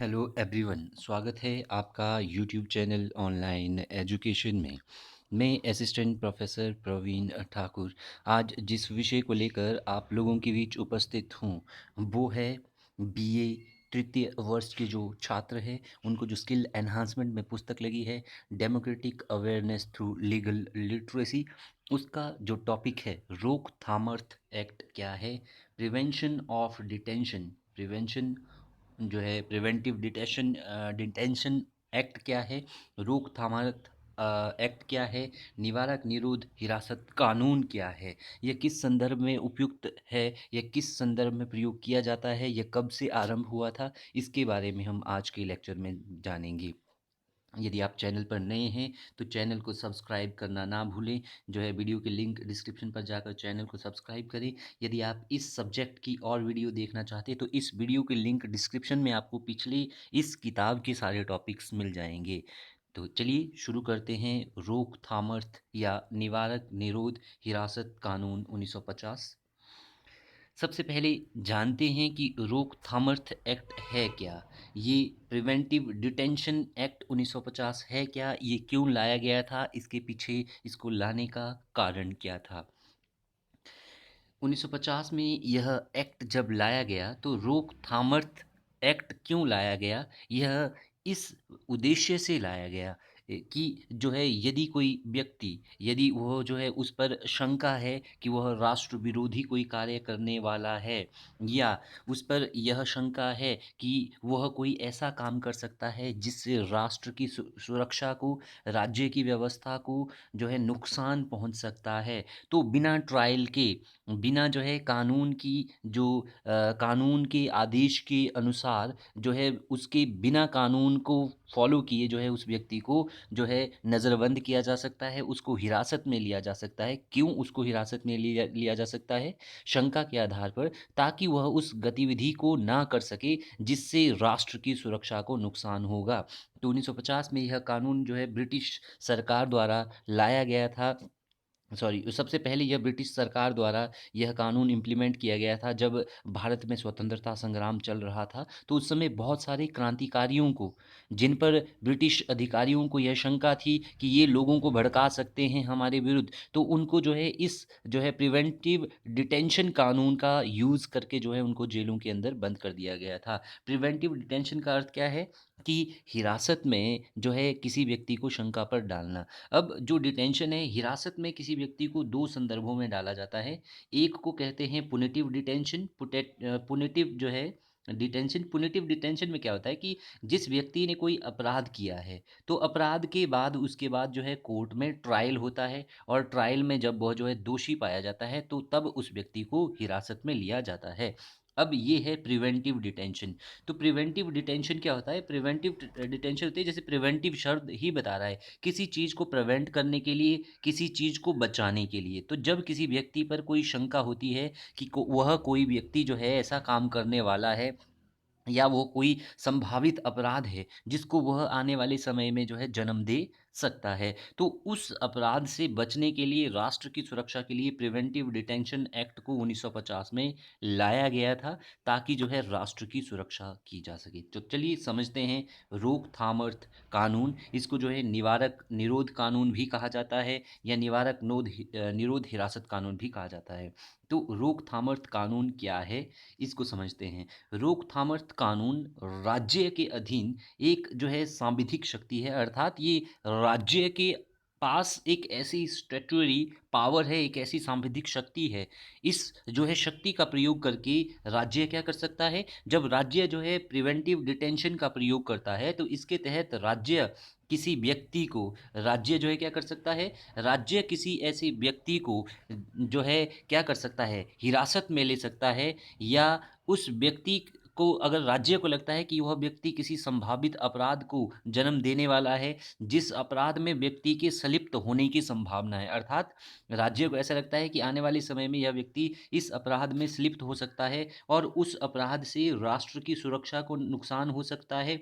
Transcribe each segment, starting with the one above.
Hello everyone, स्वागत है आपका यूट्यूब चैनल ऑनलाइन एजुकेशन में। मैं असिस्टेंट प्रोफेसर प्रवीण ठाकुर आज जिस विषय को लेकर आप लोगों के बीच उपस्थित हूँ वो है बीए तृतीय वर्ष के जो छात्र हैं उनको जो स्किल एनहांसमेंट में पुस्तक लगी है democratic awareness through legal literacy, उसका जो टॉपिक है रोकथामर्थ एक्ट क्या है, प्रिवेंशन ऑफ डिटेंशन, प्रिवेंशन जो है प्रिवेंटिव डिटेंशन एक्ट क्या है, रोकथामक एक्ट क्या है, निवारक निरोध हिरासत कानून क्या है, यह किस संदर्भ में उपयुक्त है, यह किस संदर्भ में प्रयोग किया जाता है, यह कब से आरंभ हुआ था, इसके बारे में हम आज के लेक्चर में जानेंगे। यदि आप चैनल पर नए हैं तो चैनल को सब्सक्राइब करना ना भूलें। जो है वीडियो के लिंक डिस्क्रिप्शन पर जाकर चैनल को सब्सक्राइब करें। यदि आप इस सब्जेक्ट की और वीडियो देखना चाहते हैं तो इस वीडियो के लिंक डिस्क्रिप्शन में आपको पिछली इस किताब के सारे टॉपिक्स मिल जाएंगे। तो चलिए शुरू करते हैं। रोकथामर्थ या निवारक निरोध हिरासत कानून 1950। सबसे पहले जानते हैं कि रोकथामर्थ एक्ट है क्या। ये प्रिवेंटिव डिटेंशन एक्ट 1950 है क्या, ये क्यों लाया गया था, इसके पीछे इसको लाने का कारण क्या था। 1950 में यह एक्ट जब लाया गया तो रोकथामर्थ एक्ट क्यों लाया गया, यह इस उद्देश्य से लाया गया कि जो है यदि कोई व्यक्ति, यदि वह जो है उस पर शंका है कि वह राष्ट्र विरोधी कोई कार्य करने वाला है, या उस पर यह शंका है कि वह कोई ऐसा काम कर सकता है जिससे राष्ट्र की सुरक्षा को, राज्य की व्यवस्था को जो है नुकसान पहुंच सकता है, तो बिना ट्रायल के, बिना जो है कानून की जो कानून के आदेश के अनुसार जो है उसके बिना कानून को फॉलो किए जो है उस व्यक्ति को जो है नज़रबंद किया जा सकता है, उसको हिरासत में लिया जा सकता है। क्यों उसको हिरासत में लिया लिया जा सकता है? शंका के आधार पर, ताकि वह उस गतिविधि को ना कर सके जिससे राष्ट्र की सुरक्षा को नुकसान होगा। तो 1950 में यह कानून जो है ब्रिटिश सरकार द्वारा लाया गया था। सॉरी, सबसे पहले यह ब्रिटिश सरकार द्वारा यह कानून इम्प्लीमेंट किया गया था जब भारत में स्वतंत्रता संग्राम चल रहा था। तो उस समय बहुत सारे क्रांतिकारियों को, जिन पर ब्रिटिश अधिकारियों को यह शंका थी कि ये लोगों को भड़का सकते हैं हमारे विरुद्ध, तो उनको जो है इस जो है प्रिवेंटिव डिटेंशन कानून का यूज़ करके जो है उनको जेलों के अंदर बंद कर दिया गया था। प्रिवेंटिव डिटेंशन का अर्थ क्या है कि हिरासत में जो है किसी व्यक्ति को शंका पर डालना। अब जो डिटेंशन है, हिरासत में किसी व्यक्ति को दो संदर्भों में डाला जाता है। एक को कहते हैं पुनिटिव डिटेंशन। पुनिटिव जो है डिटेंशन, पुनिटिव डिटेंशन में क्या होता है कि जिस व्यक्ति ने कोई अपराध किया है, तो अपराध के बाद उसके बाद जो है कोर्ट में ट्रायल होता है, और ट्रायल में जब वह जो है दोषी पाया जाता है तो तब उस व्यक्ति को हिरासत में लिया जाता है। अब ये है प्रिवेंटिव डिटेंशन। तो प्रिवेंटिव डिटेंशन क्या होता है? प्रिवेंटिव डिटेंशन होती है, जैसे प्रिवेंटिव शब्द ही बता रहा है, किसी चीज़ को प्रिवेंट करने के लिए, किसी चीज़ को बचाने के लिए। तो जब किसी व्यक्ति पर कोई शंका होती है कि वह कोई व्यक्ति जो है ऐसा काम करने वाला है, या वो कोई संभावित अपराध है जिसको वह आने वाले समय में जो है जन्म दे सकता है, तो उस अपराध से बचने के लिए, राष्ट्र की सुरक्षा के लिए प्रिवेंटिव डिटेंशन एक्ट को 1950 में लाया गया था, ताकि जो है राष्ट्र की सुरक्षा की जा सके। तो चलिए समझते हैं रोकथाम अर्थ कानून। इसको जो है निवारक निरोध कानून भी कहा जाता है, या निवारक निरोध हिरासत कानून भी कहा जाता है। तो रोकथामर्थ कानून क्या है, इसको समझते हैं। रोकथामर्थ कानून राज्य के अधीन एक जो है सांविधिक शक्ति है, अर्थात ये राज्य के पास एक ऐसी स्टैट्यूटरी पावर है, एक ऐसी सांविधिक शक्ति है। इस जो है शक्ति का प्रयोग करके राज्य क्या कर सकता है, जब राज्य जो है प्रिवेंटिव डिटेंशन का प्रयोग करता है तो इसके तहत राज्य किसी व्यक्ति को, राज्य जो है क्या कर सकता है, राज्य किसी ऐसे व्यक्ति को जो है क्या कर सकता है, हिरासत में ले सकता है, या उस व्यक्ति को, अगर राज्य को लगता है कि वह व्यक्ति किसी संभावित अपराध को जन्म देने वाला है जिस अपराध में व्यक्ति के संलिप्त होने की संभावना है, अर्थात राज्य को ऐसा लगता है कि आने वाले समय में यह व्यक्ति इस अपराध में संलिप्त हो सकता है और उस अपराध से राष्ट्र की सुरक्षा को नुकसान हो सकता है,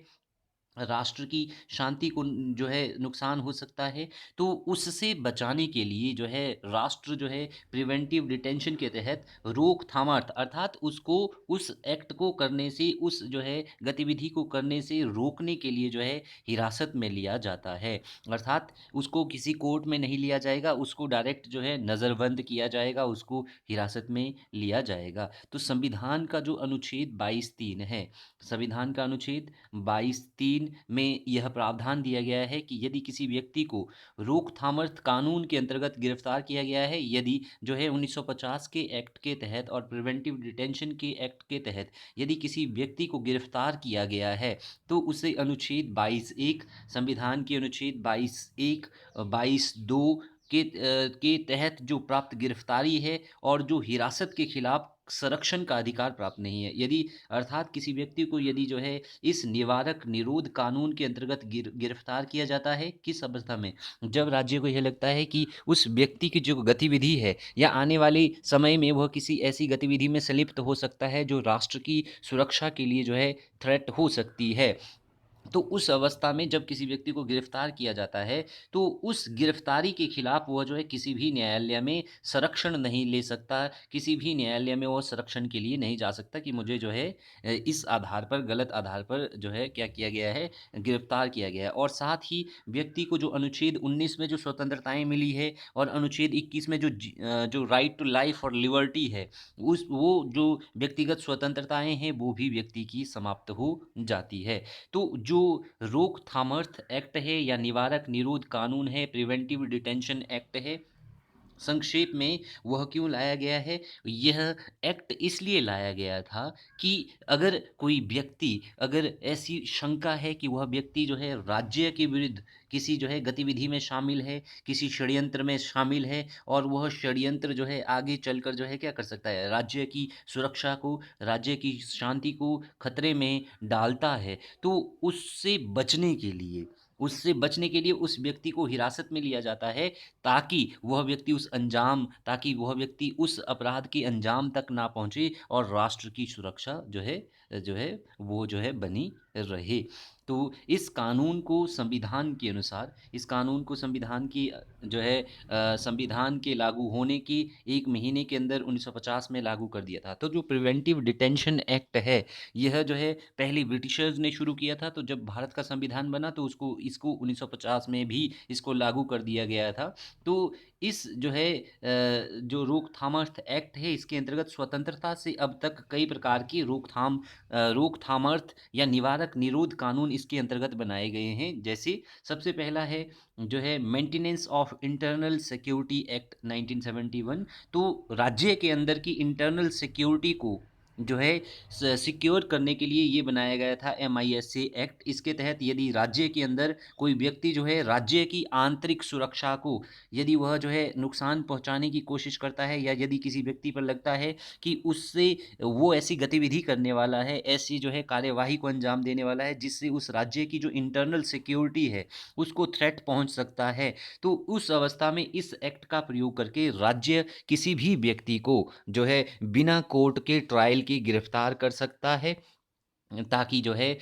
राष्ट्र की शांति को जो है नुकसान हो सकता है, तो उससे बचाने के लिए जो है राष्ट्र जो है प्रिवेंटिव डिटेंशन के तहत रोकथामार्थ अर्थात उसको उस एक्ट को करने से, उस जो है गतिविधि को करने से रोकने के लिए जो है हिरासत में लिया जाता है। अर्थात उसको किसी कोर्ट में नहीं लिया जाएगा, उसको डायरेक्ट जो है नज़रबंद किया जाएगा, उसको हिरासत में लिया जाएगा। तो संविधान का जो अनुच्छेद 22(3) है, संविधान का अनुच्छेद 22(3) में यह प्रावधान दिया गया है कि यदि किसी व्यक्ति को रोकथामर्थ कानून के अंतर्गत गिरफ्तार किया गया है, यदि जो है 1950 के एक्ट के तहत और प्रिवेंटिव डिटेंशन के एक्ट के तहत यदि किसी व्यक्ति को गिरफ्तार किया गया है, तो उसे अनुच्छेद 22(1), संविधान के अनुच्छेद 22(1), 22(2) के तहत जो प्राप्त गिरफ्तारी है और जो हिरासत के खिलाफ संरक्षण का अधिकार प्राप्त नहीं है। यदि अर्थात किसी व्यक्ति को यदि जो है इस निवारक निरोध कानून के अंतर्गत गिरफ्तार किया जाता है, किस अवस्था में? जब राज्य को यह लगता है कि उस व्यक्ति की जो गतिविधि है या आने वाले समय में वह किसी ऐसी गतिविधि में संलिप्त हो सकता है जो राष्ट्र की सुरक्षा के लिए जो है थ्रेट हो सकती है। तो उस अवस्था में जब किसी व्यक्ति को गिरफ्तार किया जाता है, तो उस गिरफ्तारी के खिलाफ वह जो है किसी भी न्यायालय में संरक्षण नहीं ले सकता, किसी भी न्यायालय में वह संरक्षण के लिए नहीं जा सकता कि मुझे जो है इस आधार पर, गलत आधार पर जो है क्या किया गया है, गिरफ्तार किया गया है। और साथ ही व्यक्ति को जो अनुच्छेद 19 में जो स्वतंत्रताएँ मिली है और अनुच्छेद 21 में जो राइट टू लाइफ और लिबर्टी है, उस वो जो व्यक्तिगत स्वतंत्रताएँ हैं, वो भी व्यक्ति की समाप्त हो जाती है। तो जो रोकथामर्थ एक्ट है या निवारक निरोध कानून है, प्रिवेंटिव डिटेंशन एक्ट है, संक्षेप में वह क्यों लाया गया है? यह एक्ट इसलिए लाया गया था कि अगर कोई व्यक्ति, अगर ऐसी शंका है कि वह व्यक्ति जो है राज्य के विरुद्ध किसी जो है गतिविधि में शामिल है, किसी षड्यंत्र में शामिल है और वह षड्यंत्र जो है आगे चलकर जो है क्या कर सकता है, राज्य की सुरक्षा को, राज्य की शांति को खतरे में डालता है, तो उससे बचने के लिए उस व्यक्ति को हिरासत में लिया जाता है, ताकि वह व्यक्ति उस अपराध के अंजाम तक ना पहुँचे और राष्ट्र की सुरक्षा जो है वो जो है बनी रहे। तो इस कानून को संविधान की जो है संविधान के लागू होने की 1 महीने के अंदर 1950 में लागू कर दिया था। तो जो प्रिवेंटिव डिटेंशन एक्ट है, यह जो है पहले ब्रिटिशर्स ने शुरू किया था, तो जब भारत का संविधान बना तो इसको 1950 में भी इसको लागू कर दिया गया था। तो इस जो है जो रोकथामर्थ एक्ट है, इसके अंतर्गत स्वतंत्रता से अब तक कई प्रकार की रोकथामर्थ या निवारक निरोध कानून इसके अंतर्गत बनाए गए हैं। जैसे सबसे पहला है जो है maintenance of internal security act 1971। तो राज्य के अंदर की इंटरनल सिक्योरिटी को जो है सिक्योर करने के लिए ये बनाया गया था MISA एक्ट। इसके तहत यदि राज्य के अंदर कोई व्यक्ति जो है राज्य की आंतरिक सुरक्षा को यदि वह जो है नुकसान पहुंचाने की कोशिश करता है, या यदि किसी व्यक्ति पर लगता है कि उससे वो ऐसी गतिविधि करने वाला है, ऐसी जो है कार्यवाही को अंजाम देने वाला है जिससे उस राज्य की जो इंटरनल सिक्योरिटी है उसको थ्रेट पहुंच सकता है, तो उस अवस्था में इस एक्ट का प्रयोग करके राज्य किसी भी व्यक्ति को जो है बिना कोर्ट के ट्रायल के गिरफ्तार कर सकता है, ताकि जो है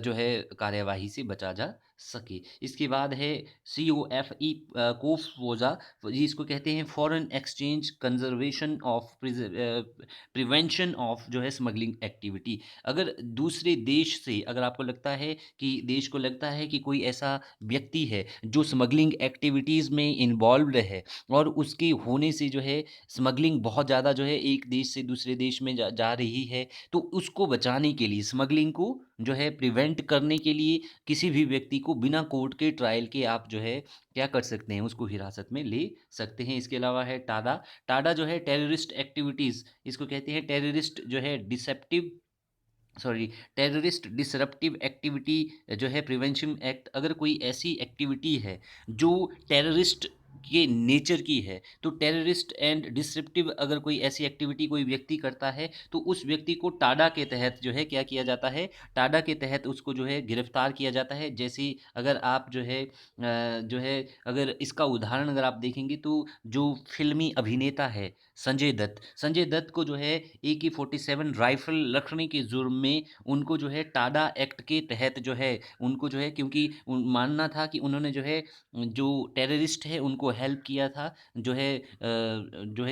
जो है कार्यवाही से बचा जा सके। इसके बाद है COFE, कोफोजा, जिसको कहते हैं foreign exchange conservation of prevention of जो है स्मगलिंग एक्टिविटी। अगर दूसरे देश से, अगर आपको लगता है कि देश को लगता है कि कोई ऐसा व्यक्ति है जो स्मगलिंग एक्टिविटीज़ में इन्वॉल्व्ड है और उसके होने से जो है स्मगलिंग बहुत ज़्यादा जो है एक देश से दूसरे देश में जा रही है, तो उसको बचाने के लिए, स्मगलिंग को जो है प्रिवेंट करने के लिए किसी भी व्यक्ति को बिना कोर्ट के ट्रायल के आप जो है क्या कर सकते हैं, उसको हिरासत में ले सकते हैं। इसके अलावा है टाडा। टाडा जो है टेररिस्ट एक्टिविटीज़, इसको कहते हैं टेररिस्ट डिसरप्टिव एक्टिविटी जो है प्रिवेंशन एक्ट। अगर कोई ऐसी एक्टिविटी है जो टेररिस्ट के नेचर की है। तो टेररिस्ट एंड डिसरप्टिव अगर कोई ऐसी एक्टिविटी कोई व्यक्ति करता है, तो उस व्यक्ति को टाडा के तहत जो है क्या किया जाता है, टाडा के तहत उसको जो है गिरफ्तार किया जाता है। जैसे अगर आप जो है अगर इसका उदाहरण अगर आप देखेंगे, तो जो फ़िल्मी अभिनेता है संजय दत्त को जो है AK-47 राइफ़ल रखने के जुर्म में उनको जो है टाडा एक्ट के तहत जो है उनको जो है, क्योंकि मानना था कि उन्होंने जो है जो टेररिस्ट है उनको हेल्प किया था जो है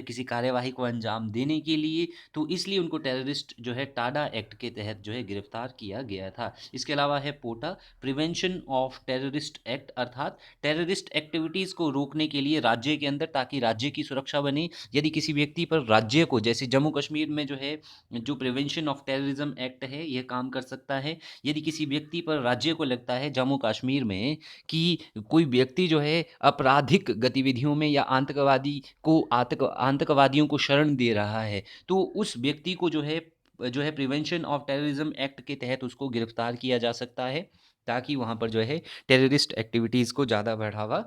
किसी कार्यवाही को अंजाम देने के लिए, तो इसलिए उनको टेररिस्ट जो है टाडा एक्ट के तहत जो है गिरफ्तार किया गया था। इसके अलावा है पोटा, प्रिवेंशन ऑफ टेररिस्ट एक्ट, अर्थात टेररिस्ट एक्टिविटीज़ को रोकने के लिए राज्य के अंदर, ताकि राज्य की सुरक्षा बने। यदि किसी व्यक्ति पर राज्य को, जैसे जम्मू कश्मीर में जो है जो प्रिवेंशन ऑफ टेररिज्म एक्ट है यह काम कर सकता है। यदि किसी व्यक्ति पर राज्य को लगता है जम्मू कश्मीर में कि कोई व्यक्ति जो है आपराधिक गतिविधियों में या आतंकवादियों को शरण दे रहा है, तो उस व्यक्ति को जो है प्रिवेंशन ऑफ टेररिज्म एक्ट के तहत उसको गिरफ्तार किया जा सकता है, ताकि वहाँ पर जो है टेररिस्ट एक्टिविटीज़ को ज़्यादा बढ़ावा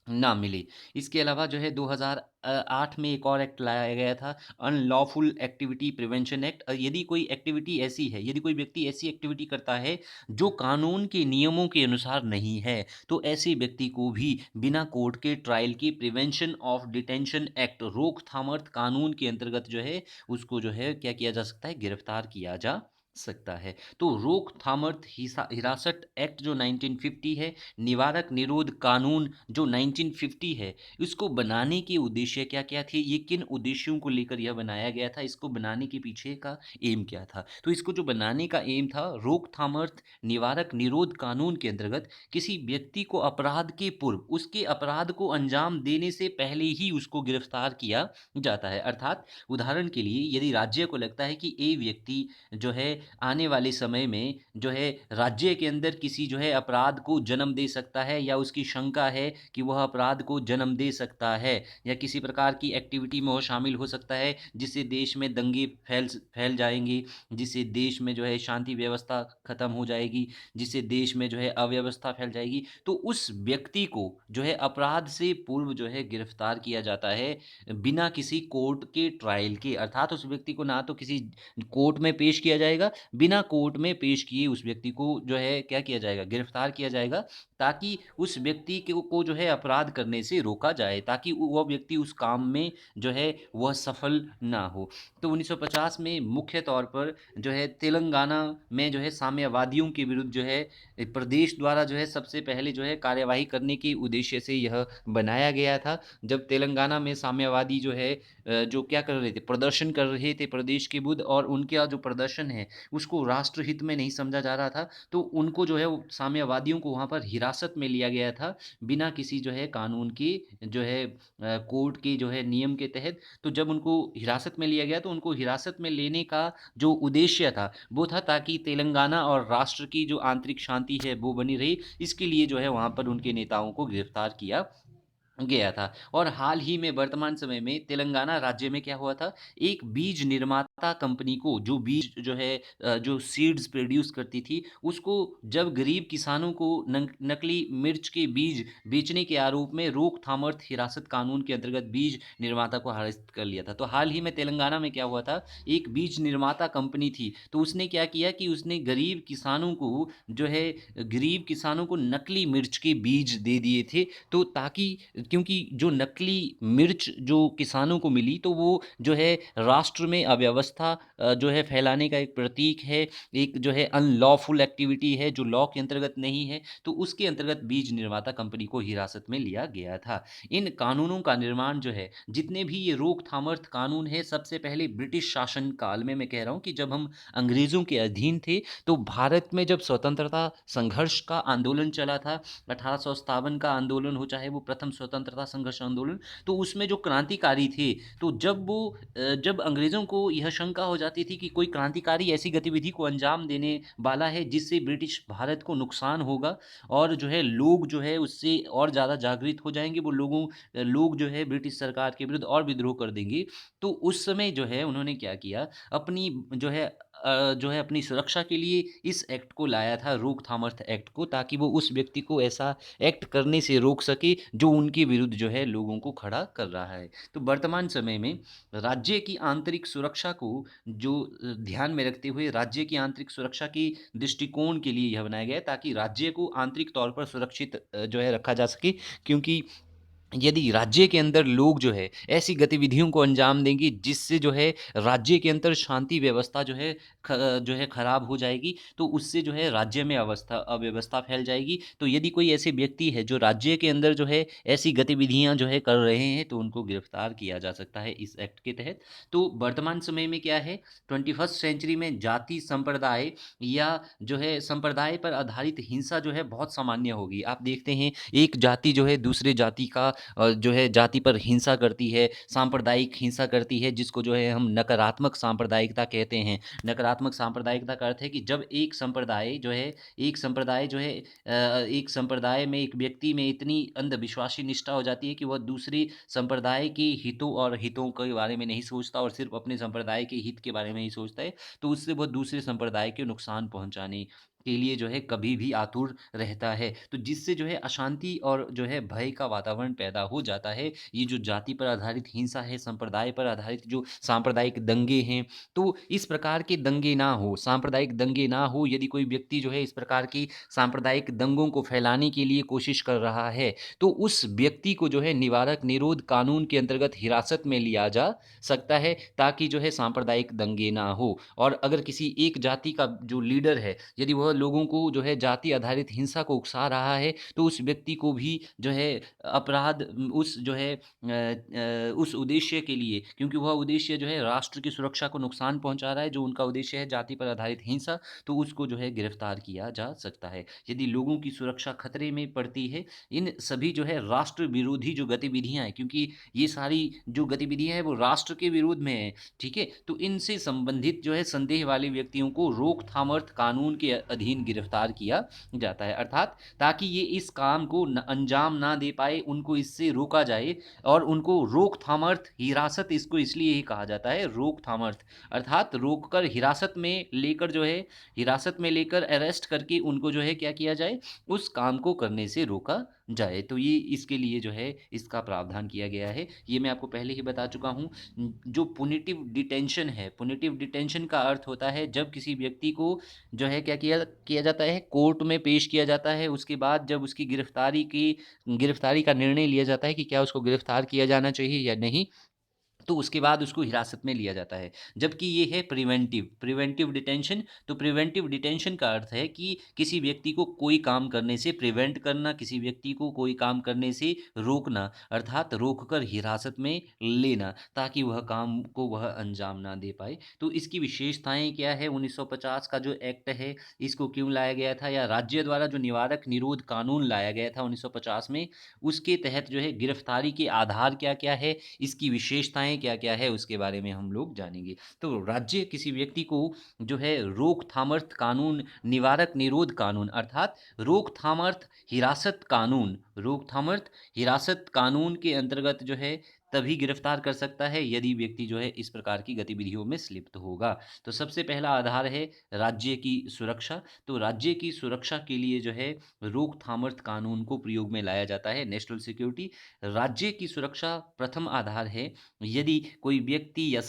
ना मिले। इसके अलावा जो है 2008 में एक और एक्ट लाया गया था, अनलॉफुल एक्टिविटी प्रिवेंशन एक्ट। यदि कोई एक्टिविटी ऐसी है, यदि कोई व्यक्ति ऐसी एक्टिविटी करता है जो कानून के नियमों के अनुसार नहीं है, तो ऐसे व्यक्ति को भी बिना कोर्ट के ट्रायल के प्रिवेंशन ऑफ डिटेंशन एक्ट, रोकथामर्थ कानून के अंतर्गत जो है उसको जो है क्या किया जा सकता है, गिरफ्तार किया जा सकता है। तो रोकथामर्थ हिरासत एक्ट जो 1950 है, निवारक निरोध कानून जो 1950 है, इसको बनाने के उद्देश्य क्या-क्या थे, ये किन उद्देश्यों को लेकर यह बनाया गया था, इसको बनाने के पीछे का एम क्या था? तो इसको जो बनाने का एम था, रोकथाम अर्थ निवारक निरोध कानून के अंतर्गत किसी व्यक्ति को अपराध के पूर्व, उसके अपराध को अंजाम देने से पहले ही उसको गिरफ्तार किया जाता है। अर्थात उदाहरण के लिए यदि राज्य को लगता है कि ए व्यक्ति जो है आने वाले समय में जो है राज्य के अंदर किसी जो है अपराध को जन्म दे सकता है, या उसकी शंका है कि वह अपराध को जन्म दे सकता है, या किसी प्रकार की एक्टिविटी में वो शामिल हो सकता है जिससे देश में दंगे फैल फैल जाएंगे, जिससे देश में जो है शांति व्यवस्था खत्म हो जाएगी, जिससे देश में जो है अव्यवस्था फैल जाएगी, तो उस व्यक्ति को जो है अपराध से पूर्व जो है गिरफ्तार किया जाता है बिना किसी कोर्ट के ट्रायल के। अर्थात उस व्यक्ति को ना तो किसी कोर्ट में पेश किया जाएगा, बिना कोर्ट में पेश किए उस व्यक्ति को जो है क्या किया जाएगा, गिरफ्तार किया जाएगा, ताकि उस व्यक्ति को जो है अपराध करने से रोका जाए, ताकि वह व्यक्ति उस काम में जो है वह सफल ना हो। तो 1950 में मुख्य तौर पर जो है तेलंगाना में जो है साम्यवादियों के विरुद्ध जो है प्रदेश द्वारा जो है सबसे पहले जो है कार्यवाही करने के उद्देश्य से यह बनाया गया था। जब तेलंगाना में साम्यवादी जो है जो क्या कर रहे थे, प्रदर्शन कर रहे थे प्रदेश के विरुद्ध, और उनका जो प्रदर्शन है उसको राष्ट्रहित में नहीं समझा जा रहा था, तो उनको जो है वो साम्यवादियों को वहाँ पर हिरासत में लिया गया था बिना किसी जो है कानून की जो है कोर्ट के जो है नियम के तहत। तो जब उनको हिरासत में लिया गया, तो उनको हिरासत में लेने का जो उद्देश्य था वो था ताकि तेलंगाना और राष्ट्र की जो आंतरिक शांति है वो बनी रही। इसके लिए जो है वहाँ पर उनके नेताओं को गिरफ्तार किया गया था। और हाल ही में वर्तमान समय में तेलंगाना राज्य में क्या हुआ था, एक बीज निर्माता कंपनी को जो बीज जो है जो सीड्स प्रोड्यूस करती थी, उसको जब गरीब किसानों को नकली मिर्च के बीज बेचने के आरोप में रोकथाम अर्थ हिरासत कानून के अंतर्गत बीज निर्माता को अरेस्ट कर लिया था। तो हाल ही में तेलंगाना में क्या हुआ था, एक बीज निर्माता कंपनी थी, तो उसने क्या किया कि उसने गरीब किसानों को नकली मिर्च के बीज दे दिए थे, तो ताकि, क्योंकि जो नकली मिर्च जो किसानों को मिली, तो वो जो है राष्ट्र में अव्यवस्था जो है फैलाने का एक प्रतीक है, एक जो है अनलॉफुल एक्टिविटी है जो लॉ के अंतर्गत नहीं है, तो उसके अंतर्गत बीज निर्माता कंपनी को हिरासत में लिया गया था। इन कानूनों का निर्माण जो है, जितने भी ये रोकथामर्थ कानून है, सबसे पहले ब्रिटिश शासन काल में, मैं कह रहा हूँ कि जब हम अंग्रेजों के अधीन थे, तो भारत में जब स्वतंत्रता संघर्ष का आंदोलन चला था, 1857 का आंदोलन हो, चाहे वो प्रथम स्वतंत्रता संघर्ष आंदोलन, तो उसमें जो क्रांतिकारी थे, तो जब अंग्रेज़ों को यह शंका हो जाती थी कि कोई क्रांतिकारी ऐसी गतिविधि को अंजाम देने वाला है जिससे ब्रिटिश भारत को नुकसान होगा, और जो है लोग जो है उससे और ज़्यादा जागृत हो जाएंगे, वो लोग जो है ब्रिटिश सरकार के विरुद्ध और विद्रोह कर देंगे, तो उस समय जो है उन्होंने क्या किया, अपनी जो है जो है अपनी सुरक्षा के लिए इस एक्ट को लाया था, रोकथाम अर्थ एक्ट को, ताकि वो उस व्यक्ति को ऐसा एक्ट करने से रोक सके जो उनके विरुद्ध जो है लोगों को खड़ा कर रहा है। तो वर्तमान समय में राज्य की आंतरिक सुरक्षा को जो ध्यान में रखते हुए राज्य की आंतरिक सुरक्षा की दृष्टिकोण के लिए यह बनाया गया है, ताकि राज्य को आंतरिक तौर पर सुरक्षित जो है रखा जा सके। क्योंकि यदि राज्य के अंदर लोग जो है ऐसी गतिविधियों को अंजाम देंगे जिससे जो है राज्य के अंदर शांति व्यवस्था जो है खराब हो जाएगी, तो उससे जो है राज्य में अव्यवस्था फैल जाएगी। तो यदि कोई ऐसे व्यक्ति है जो राज्य के अंदर जो है ऐसी गतिविधियां जो है कर रहे हैं, तो उनको गिरफ्तार किया जा सकता है इस एक्ट के तहत। तो वर्तमान समय में क्या है, 21st सेंचुरी में जाति संप्रदाय या जो है संप्रदाय पर आधारित हिंसा जो है बहुत सामान्य होगी। आप देखते हैं एक जाति जो है दूसरे जाति का जो है जाति पर हिंसा करती है, सांप्रदायिक हिंसा करती है, जिसको जो है हम नकारात्मक सांप्रदायिकता कहते हैं। नकारात्मक सांप्रदायिकता का अर्थ है कि जब एक संप्रदाय में एक व्यक्ति में इतनी अंधविश्वासी निष्ठा हो जाती है कि वह दूसरे संप्रदाय के हितों के बारे में नहीं सोचता और सिर्फ अपने संप्रदाय के हित के बारे में ही सोचता है, तो उससे वह दूसरे संप्रदाय के नुकसान पहुंचाने के लिए जो है कभी भी आतुर रहता है। तो जिससे जो है अशांति और जो है भय का वातावरण पैदा हो जाता है। ये जो जाति पर आधारित हिंसा है, संप्रदाय पर आधारित जो सांप्रदायिक दंगे हैं, तो इस प्रकार के दंगे ना हो, सांप्रदायिक दंगे ना हो। यदि कोई व्यक्ति जो है इस प्रकार की सांप्रदायिक दंगों को फैलाने के लिए कोशिश कर रहा है, तो उस व्यक्ति को जो है निवारक निरोध कानून के अंतर्गत हिरासत में लिया जा सकता है, ताकि जो है सांप्रदायिक दंगे ना हो। और अगर किसी एक जाति का जो लीडर है, यदि वह लोगों को जो है जाति आधारित हिंसा को उकसा रहा है, तो उस व्यक्ति को भी जो है अपराध उस जो है उस उद्देश्य के लिए, क्योंकि वह उद्देश्य जो है राष्ट्र की सुरक्षा को नुकसान पहुंचा रहा है, जो उनका उद्देश्य है जाति पर आधारित हिंसा, तो उसको जो है गिरफ्तार किया जा सकता है। यदि लोगों की सुरक्षा खतरे में पड़ती है, इन सभी जो है राष्ट्र विरोधी जो गतिविधियां हैं, क्योंकि ये सारी जो गतिविधियां हैं वो राष्ट्र के विरोध में है, ठीक है, तो इनसे संबंधित जो है संदेह वाले व्यक्तियों को रोकथाम अर्थ कानून के अधीन गिरफ्तार किया जाता है। अर्थात ताकि ये इस काम को अंजाम ना दे पाए, उनको इससे रोका जाए। और उनको रोकथाम अर्थ हिरासत, इसको इसलिए ही कहा जाता है रोकथाम अर्थ, अर्थात रोककर हिरासत में लेकर जो है हिरासत में लेकर अरेस्ट करके उनको जो है क्या किया जाए, उस काम को करने से रोका जाए। तो ये इसके लिए जो है इसका प्रावधान किया गया है। ये मैं आपको पहले ही बता चुका हूँ। जो पुनिटिव डिटेंशन है, पुनिटिव डिटेंशन का अर्थ होता है जब किसी व्यक्ति को जो है क्या किया किया जाता है, कोर्ट में पेश किया जाता है। उसके बाद जब उसकी गिरफ्तारी का निर्णय लिया जाता है कि क्या उसको गिरफ्तार किया जाना चाहिए या नहीं, तो उसके बाद उसको हिरासत में लिया जाता है। जबकि ये है प्रिवेंटिव डिटेंशन। तो प्रिवेंटिव डिटेंशन का अर्थ है कि किसी व्यक्ति को कोई काम करने से प्रिवेंट करना, किसी व्यक्ति को कोई काम करने से रोकना, अर्थात रोककर हिरासत में लेना, ताकि वह काम को वह अंजाम ना दे पाए। तो इसकी विशेषताएं क्या है, 1950 का जो एक्ट है इसको क्यों लाया गया था, या राज्य द्वारा जो निवारक निरोध कानून लाया गया था 1950 में, उसके तहत जो है गिरफ्तारी के आधार क्या क्या है, इसकी विशेषताएं क्या क्या है, उसके बारे में हम लोग जानेंगे। तो राज्य किसी व्यक्ति को जो है रोकथामर्थ कानून, निवारक निरोध कानून, अर्थात रोकथामर्थ हिरासत कानून, रोकथामर्थ हिरासत कानून के अंतर्गत जो है तभी गिरफ्तार कर सकता है यदि व्यक्ति जो है इस प्रकार की गतिविधियों में लिप्त होगा। तो सबसे पहला आधार है राज्य की सुरक्षा। तो राज्य की सुरक्षा के लिए जो है रोकथामर्थ कानून को प्रयोग में लाया जाता है, नेशनल सिक्योरिटी। राज्य की सुरक्षा प्रथम आधार है यदि कोई व्यक्ति या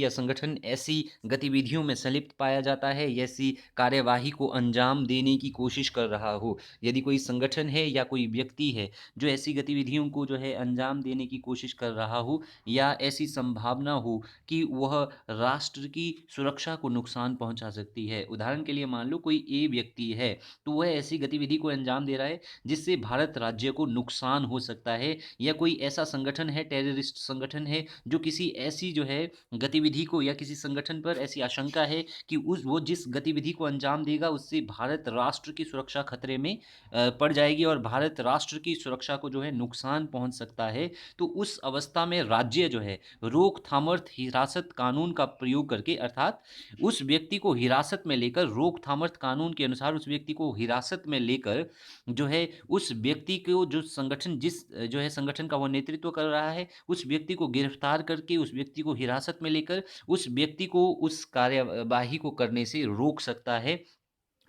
संगठन ऐसी गतिविधियों में संलिप्त पाया जाता है, ऐसी कार्यवाही को अंजाम देने की कोशिश कर रहा हो। यदि कोई संगठन है या कोई व्यक्ति है जो ऐसी गतिविधियों को जो है अंजाम देने की कोशिश कर रहा हो, या ऐसी संभावना हो कि वह राष्ट्र की सुरक्षा को नुकसान पहुंचा सकती है। उदाहरण के लिए मान लो कोई ए व्यक्ति है, तो वह ऐसी गतिविधि को अंजाम दे रहा है जिससे भारत राज्य को नुकसान हो सकता है, या कोई ऐसा संगठन है, टेररिस्ट संगठन है, जो किसी ऐसी जो है गतिविधि को, या किसी संगठन पर ऐसी आशंका है कि वो जिस गतिविधि को अंजाम देगा उससे भारत राष्ट्र की सुरक्षा खतरे में पड़ जाएगी और भारत राष्ट्र की सुरक्षा को जो है नुकसान पहुंच सकता है। है, तो उस अवस्था में राज्य जो है रोकथामर्थ हिरासत कानून का प्रयोग करके, अर्थात उस व्यक्ति को हिरासत में लेकर, रोकथामर्थ कानून के अनुसार उस व्यक्ति को हिरासत में लेकर जो है उस व्यक्ति को, जो संगठन जिस जो है संगठन का वो नेतृत्व कर रहा है, उस व्यक्ति को गिरफ्तार करके, उस व्यक्ति को हिरासत में लेकर उस व्यक्ति को उस कार्यवाही को करने से रोक सकता है,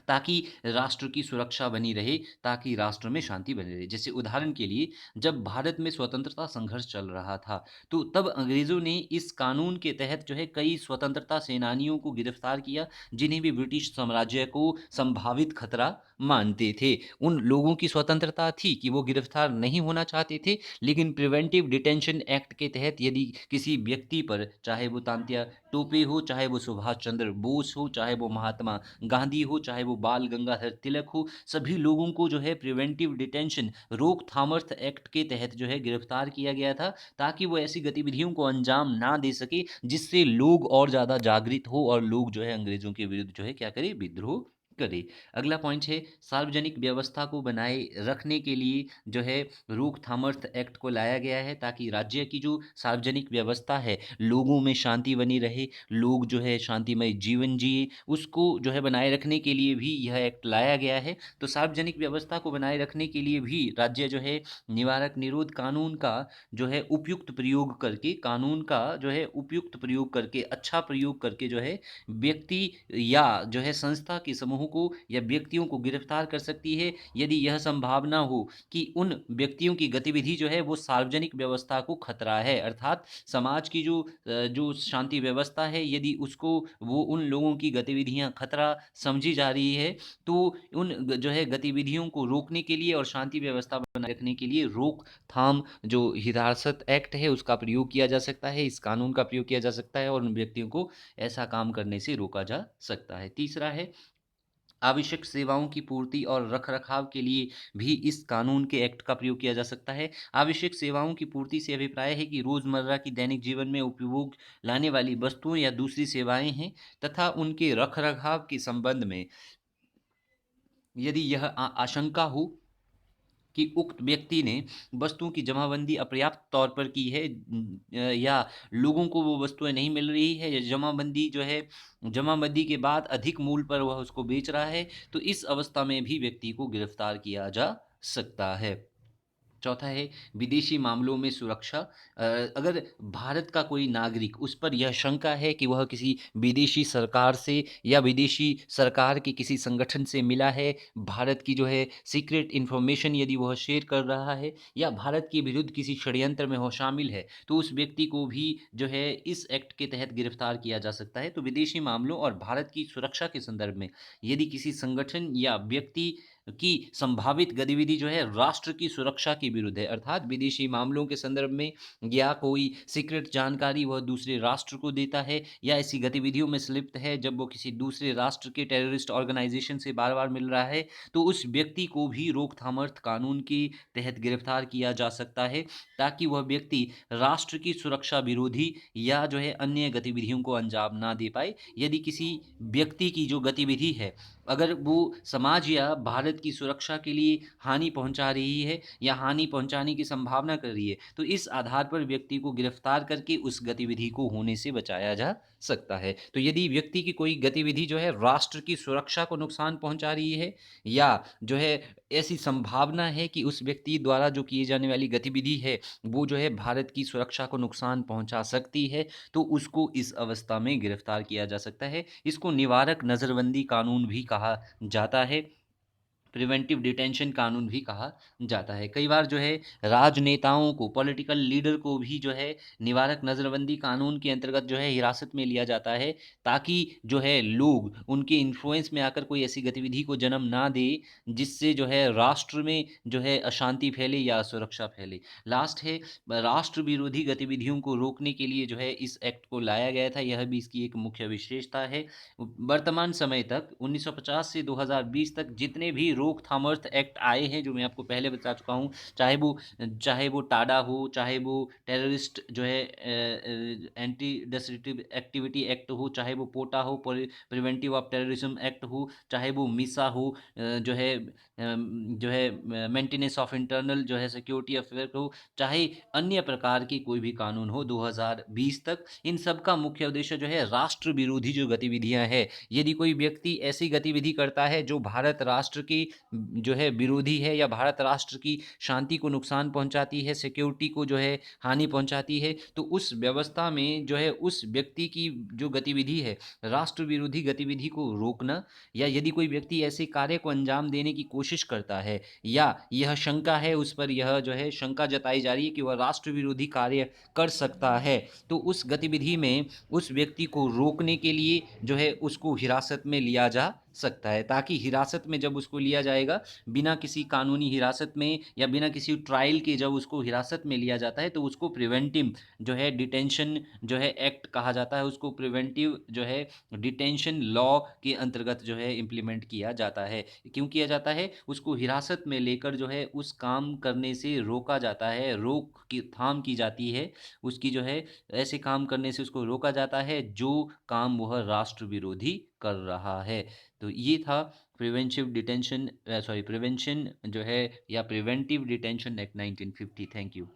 ताकि राष्ट्र की सुरक्षा बनी रहे, ताकि राष्ट्र में शांति बनी रहे। जैसे उदाहरण के लिए, जब भारत में स्वतंत्रता संघर्ष चल रहा था, तो तब अंग्रेज़ों ने इस कानून के तहत जो है कई स्वतंत्रता सेनानियों को गिरफ्तार किया, जिन्हें भी ब्रिटिश साम्राज्य को संभावित खतरा मानते थे। उन लोगों की स्वतंत्रता थी कि वो गिरफ्तार नहीं होना चाहते थे, लेकिन प्रिवेंटिव डिटेंशन एक्ट के तहत यदि किसी व्यक्ति पर, चाहे वो तांत्या टोपे हो, चाहे वो सुभाष चंद्र बोस हो, चाहे वो महात्मा गांधी हो, चाहे वो बाल गंगाधर तिलक हो, सभी लोगों को जो है प्रिवेंटिव डिटेंशन, रोकथामर्थ एक्ट के तहत जो है गिरफ्तार किया गया था, ताकि वो ऐसी गतिविधियों को अंजाम ना दे सके जिससे लोग और ज़्यादा जागृत हो और लोग जो है अंग्रेज़ों के विरुद्ध जो है क्या करे, विद्रोह करे। अगला पॉइंट है, सार्वजनिक व्यवस्था को बनाए रखने के लिए जो है रोकथामर्थ एक्ट को लाया गया है, ताकि राज्य की जो सार्वजनिक व्यवस्था है, लोगों में शांति बनी रहे, लोग जो है शांतिमय जीवन जिए, उसको जो है बनाए रखने के लिए भी यह एक्ट लाया गया है। तो सार्वजनिक व्यवस्था को बनाए रखने के लिए भी राज्य जो है निवारक निरोध कानून का जो है उपयुक्त प्रयोग करके, कानून का जो है उपयुक्त प्रयोग करके, अच्छा प्रयोग करके जो है व्यक्ति या जो है संस्था के समूह को या व्यक्तियों को गिरफ्तार कर सकती है, यदि यह संभावना हो कि उन व्यक्तियों की गतिविधि जो है वो सार्वजनिक व्यवस्था को खतरा है, अर्थात समाज की जो शांति व्यवस्था है, यदि उसको वो उन लोगों की गतिविधियां खतरा समझी जा रही है, तो जो है गतिविधियों को रोकने के लिए और शांति व्यवस्था बनाए रखने के लिए रोकथाम जो हिरासत एक्ट है उसका प्रयोग किया जा सकता है, इस कानून का प्रयोग किया जा सकता है और उन व्यक्तियों को ऐसा काम करने से रोका जा सकता है। तीसरा है, आवश्यक सेवाओं की पूर्ति और रखरखाव के लिए भी इस कानून के एक्ट का प्रयोग किया जा सकता है। आवश्यक सेवाओं की पूर्ति से अभिप्राय है कि रोज़मर्रा की दैनिक जीवन में उपयोग लाने वाली वस्तुओं या दूसरी सेवाएं हैं, तथा उनके रखरखाव के संबंध में यदि यह आशंका हो कि उक्त व्यक्ति ने वस्तुओं की जमाबंदी अपर्याप्त तौर पर की है, या लोगों को वो वस्तुएं नहीं मिल रही है, या जमाबंदी जो है जमाबंदी के बाद अधिक मूल्य पर वह उसको बेच रहा है, तो इस अवस्था में भी व्यक्ति को गिरफ्तार किया जा सकता है। चौथा है, विदेशी मामलों में सुरक्षा। अगर भारत का कोई नागरिक, उस पर यह शंका है कि वह किसी विदेशी सरकार से या विदेशी सरकार के किसी संगठन से मिला है, भारत की जो है सीक्रेट इन्फॉर्मेशन यदि वह शेयर कर रहा है, या भारत के विरुद्ध किसी षड्यंत्र में वह शामिल है, तो उस व्यक्ति को भी जो है इस एक्ट के तहत गिरफ्तार किया जा सकता है। तो विदेशी मामलों और भारत की सुरक्षा के संदर्भ में यदि किसी संगठन या व्यक्ति की संभावित गतिविधि जो है राष्ट्र की सुरक्षा के विरुद्ध है, अर्थात विदेशी मामलों के संदर्भ में, या कोई सीक्रेट जानकारी वह दूसरे राष्ट्र को देता है, या ऐसी गतिविधियों में संलिप्त है जब वो किसी दूसरे राष्ट्र के टेररिस्ट ऑर्गेनाइजेशन से बार बार मिल रहा है, तो उस व्यक्ति को भी रोकथामर्थ कानून के तहत गिरफ्तार किया जा सकता है, ताकि वह व्यक्ति राष्ट्र की सुरक्षा विरोधी या जो है अन्य गतिविधियों को अंजाम ना दे पाए। यदि किसी व्यक्ति की जो गतिविधि है, अगर वो समाज या भारत की सुरक्षा के लिए हानि पहुंचा रही है या हानि पहुंचाने की संभावना कर रही है, तो इस आधार पर व्यक्ति को गिरफ्तार करके उस गतिविधि को होने से बचाया जा सकता है। तो यदि व्यक्ति की कोई गतिविधि जो है राष्ट्र की सुरक्षा को नुकसान पहुंचा रही है, या जो है ऐसी संभावना है कि उस व्यक्ति द्वारा जो किए जाने वाली गतिविधि है वो जो है भारत की सुरक्षा को नुकसान पहुंचा सकती है, तो उसको इस अवस्था में गिरफ्तार किया जा सकता है। इसको निवारक नज़रबंदी कानून भी कहा जाता है, प्रिवेंटिव डिटेंशन कानून भी कहा जाता है। कई बार जो है राजनेताओं को, पॉलिटिकल लीडर को भी जो है निवारक नज़रबंदी कानून के अंतर्गत जो है हिरासत में लिया जाता है, ताकि जो है लोग उनके इन्फ्लुएंस में आकर कोई ऐसी गतिविधि को जन्म ना दे जिससे जो है राष्ट्र में जो है अशांति फैले या असुरक्षा फैले। लास्ट है, राष्ट्र विरोधी गतिविधियों को रोकने के लिए जो है इस एक्ट को लाया गया था, यह भी इसकी एक मुख्य विशेषता है। वर्तमान समय तक 1950 से 2020 तक जितने भी रोकथामर्थ एक्ट आए हैं जो मैं आपको पहले बता चुका हूँ, चाहे वो टाडा हो, चाहे वो टेररिस्ट जो है एंटी डिस्ट्रक्टिव एक्टिविटी एक्ट हो, चाहे वो पोटा हो, प्रिवेंटिव ऑफ टेररिज्म एक्ट हो, चाहे वो मिसा हो, जो है मेंटेनेंस ऑफ इंटरनल जो है सिक्योरिटी अफेयर हो, चाहे अन्य प्रकार की कोई भी कानून हो 2020 तक, इन सब का मुख्य उद्देश्य जो है राष्ट्र विरोधी जो गतिविधियां हैं, यदि कोई व्यक्ति ऐसी गतिविधि करता है जो भारत राष्ट्र की जो है विरोधी है, या भारत राष्ट्र की शांति को नुकसान पहुंचाती है, सिक्योरिटी को जो है हानि पहुंचाती है, तो उस व्यवस्था में जो है उस व्यक्ति की जो गतिविधि है, राष्ट्र विरोधी गतिविधि को रोकना, या यदि कोई व्यक्ति ऐसे कार्य को अंजाम देने की कोशिश करता है, या यह शंका है उस पर, यह जो है शंका जताई जा रही है कि वह राष्ट्र विरोधी कार्य कर सकता है, तो उस गतिविधि में उस व्यक्ति को रोकने के लिए जो है उसको हिरासत में लिया जा सकता है, ताकि हिरासत में जब उसको लिया जाएगा, बिना किसी कानूनी हिरासत में या बिना किसी ट्रायल के जब उसको हिरासत में लिया जाता है, तो उसको प्रिवेंटिव जो है डिटेंशन जो है एक्ट कहा जाता है, उसको प्रिवेंटिव जो है डिटेंशन लॉ के अंतर्गत जो है इम्प्लीमेंट किया जाता है। क्यों किया जाता है? उसको हिरासत में लेकर जो है उस काम करने से रोका जाता है, रोक की थाम की जाती है उसकी, जो है ऐसे काम करने से उसको रोका जाता है जो काम वह राष्ट्र विरोधी कर रहा है। तो ये था प्रिवेंशन जो है या preventive detention act 1950। Thank you.